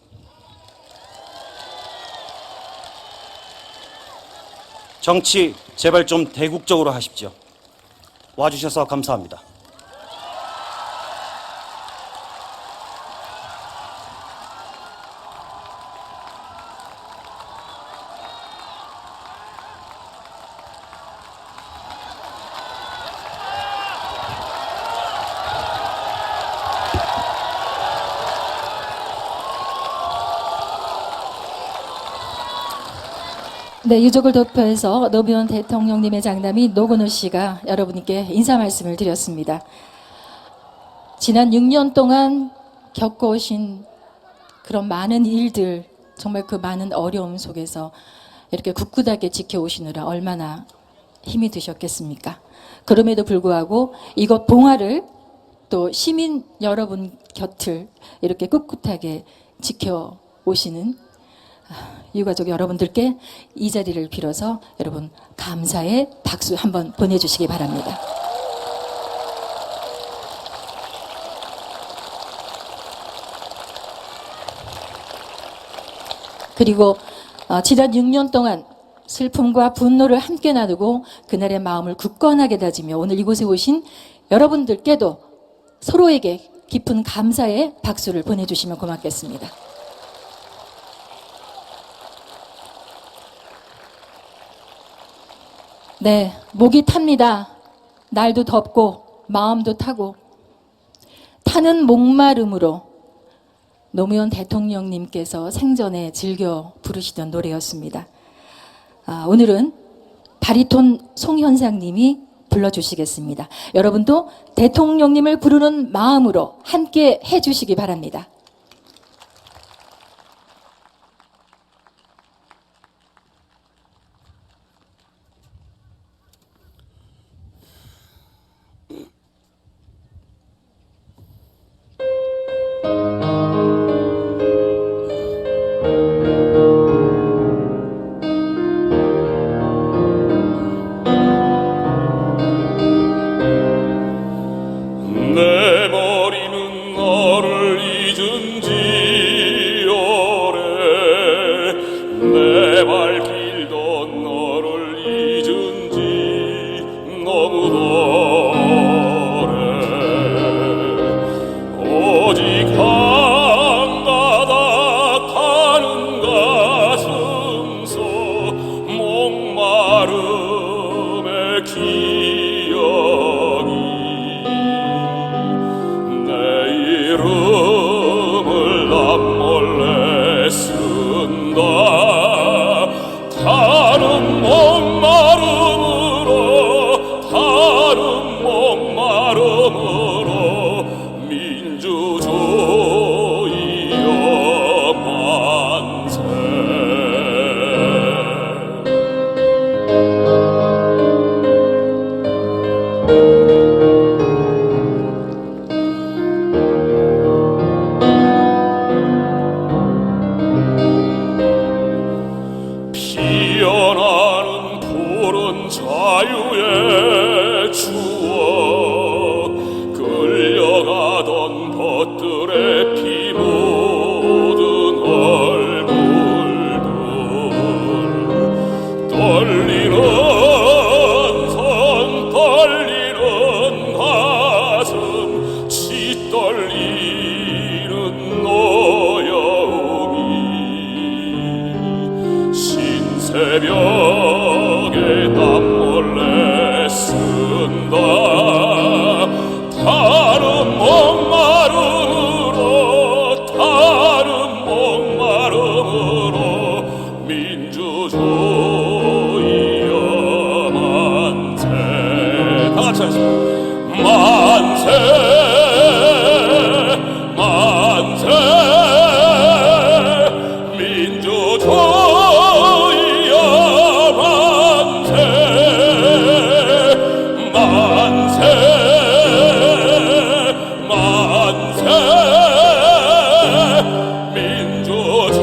정치 제발 좀 대국적으로 하십시오. 와주셔서 감사합니다. 네, 유족을 도표해서 노무현 대통령님의 장남이 노건우 씨가 여러분께 인사 말씀을 드렸습니다. 지난 6년 동안 겪어오신 그런 많은 일들, 정말 그 많은 어려움 속에서 이렇게 굳굳하게 지켜오시느라 얼마나 힘이 드셨겠습니까? 그럼에도 불구하고 이곳 봉화를 또 시민 여러분 곁을 이렇게 꿋꿋하게 지켜오시는 유가족 여러분들께 이 자리를 빌어서 여러분 감사의 박수 한번 보내주시기 바랍니다. 그리고 지난 6년 동안 슬픔과 분노를 함께 나누고 그날의 마음을 굳건하게 다지며 오늘 이곳에 오신 여러분들께도 서로에게 깊은 감사의 박수를 보내주시면 고맙겠습니다. 네, 목이 탑니다. 날도 덥고 마음도 타고 타는 목마름으로 노무현 대통령님께서 생전에 즐겨 부르시던 노래였습니다. 오늘은 바리톤 송현상님이 불러주시겠습니다. 여러분도 대통령님을 부르는 마음으로 함께 해주시기 바랍니다. 내 머리는 너를 잊은 기억이 내 이름을 남몰래 쓴다. 다른 목마름으로 민주주의여 만세. 피어나는 푸른 자유의 추억, 끌려가던 벗들의 피 묻은 얼굴들, 떨리는 손 떨리는 가슴 짓떨리는 노여움이 새벽에 남몰래 쓴다. 다른 목마름으로 민주주의여 만세. 다같이 하겠습니다. 만세 만세 민주주의여 만세 만세 만세 민주주의여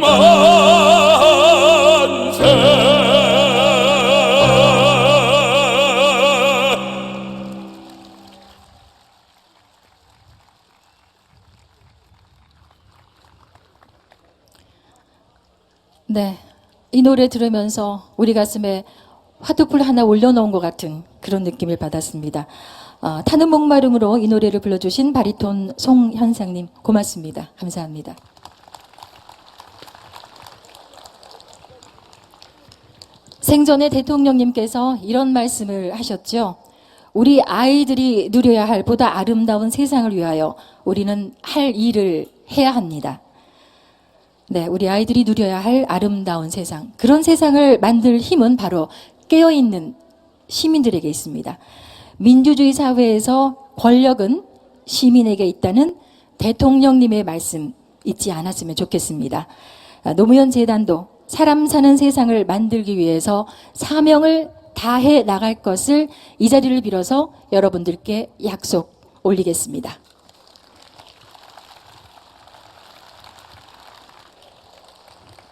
만세. 네, 이 노래 들으면서 우리 가슴에 화두풀 하나 올려놓은 것 같은 그런 느낌을 받았습니다. 타는 목마름으로 이 노래를 불러주신 바리톤 송현상님 고맙습니다. 감사합니다. 생전에 대통령님께서 이런 말씀을 하셨죠. 우리 아이들이 누려야 할 보다 아름다운 세상을 위하여 우리는 할 일을 해야 합니다. 네, 우리 아이들이 누려야 할 아름다운 세상, 그런 세상을 만들 힘은 바로 깨어있는 시민들에게 있습니다. 민주주의 사회에서 권력은 시민에게 있다는 대통령님의 말씀 잊지 않았으면 좋겠습니다. 노무현 재단도 사람 사는 세상을 만들기 위해서 사명을 다해 나갈 것을 이 자리를 빌어서 여러분들께 약속 올리겠습니다.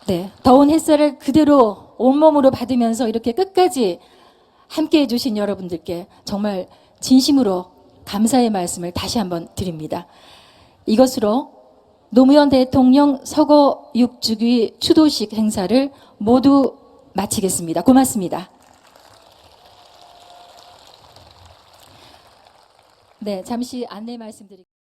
네, 더운 햇살을 그대로 온몸으로 받으면서 이렇게 끝까지 함께 해주신 여러분들께 정말 진심으로 감사의 말씀을 다시 한번 드립니다. 이것으로 노무현 대통령 서거 6주기 추도식 행사를 모두 마치겠습니다. 고맙습니다. 네, 잠시 안내 말씀드릴게요.